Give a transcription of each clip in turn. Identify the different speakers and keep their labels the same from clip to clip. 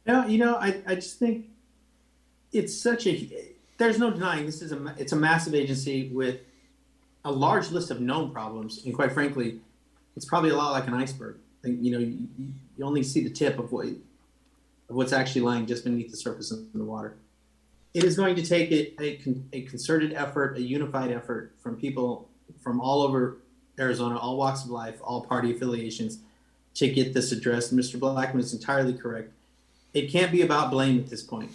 Speaker 1: I just think it's such a, there's no denying this is it's a massive agency with a large list of known problems. And quite frankly, it's probably a lot like an iceberg. You only see the tip of what's actually lying just beneath the surface of the water. It is going to take a concerted effort, a unified effort from people from all over Arizona, all walks of life, all party affiliations, to get this addressed. Mr. Blackman is entirely correct. It can't be about blame at this point,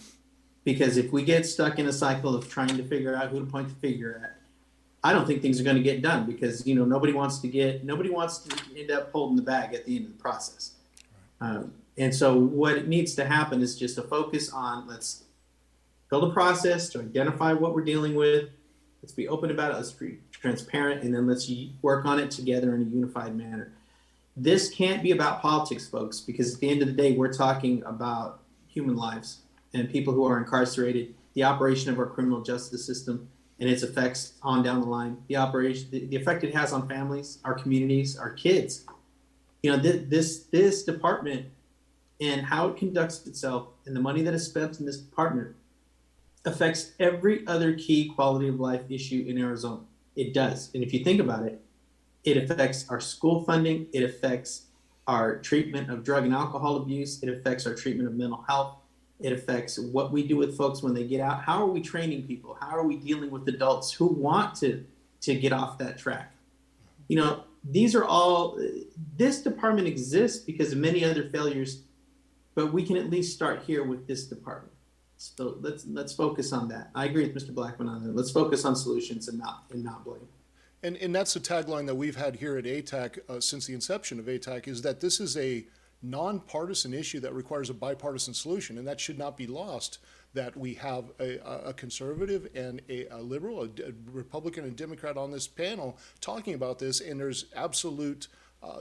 Speaker 1: because if we get stuck in a cycle of trying to figure out who to point the finger at, I don't think things are going to get done, because nobody wants to end up holding the bag at the end of the process. And so what needs to happen is just a focus on, let's build a process to identify what we're dealing with. Let's be open about it. Let's be transparent, and then let's work on it together in a unified manner. This can't be about politics, folks, because at the end of the day, we're talking about human lives and people who are incarcerated, the operation of our criminal justice system and its effects on down the line, the effect it has on families, our communities, our kids. This department and how it conducts itself and the money that is spent in this department affects every other key quality of life issue in Arizona. It does. And if you think about it, it affects our school funding. It affects our treatment of drug and alcohol abuse. It affects our treatment of mental health. It affects what we do with folks when they get out. How are we training people? How are we dealing with adults who want to get off that track? These are all, this department exists because of many other failures, but we can at least start here with this department. So let's focus on that. I agree with Mr. Blackman on that. Let's focus on solutions and not blame.
Speaker 2: And that's the tagline that we've had here at ATAC since the inception of ATAC, is that this is a nonpartisan issue that requires a bipartisan solution, and that should not be lost, that we have a conservative and a liberal, a Republican and Democrat on this panel talking about this, and there's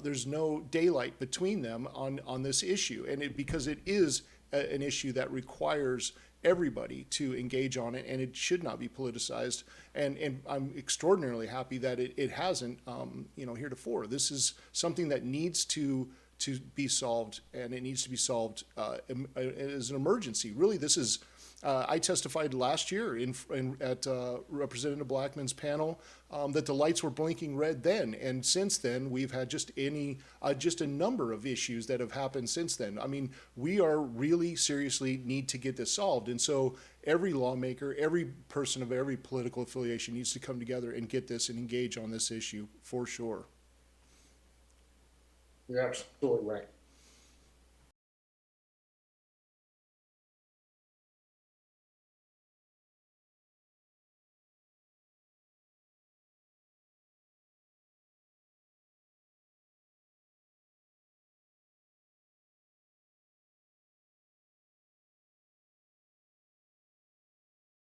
Speaker 2: there's no daylight between them on this issue, and because it is an issue that requires everybody to engage on it, and it should not be politicized. And I'm extraordinarily happy that it hasn't, heretofore. This is something that needs to be solved, and it needs to be solved as an emergency. Really, this is. I testified last year at Representative Blackman's panel that the lights were blinking red then, and since then we've had just a number of issues that have happened since then. I mean, we are really seriously need to get this solved, and so every lawmaker, every person of every political affiliation needs to come together and get this and engage on this issue for sure.
Speaker 3: You're absolutely right.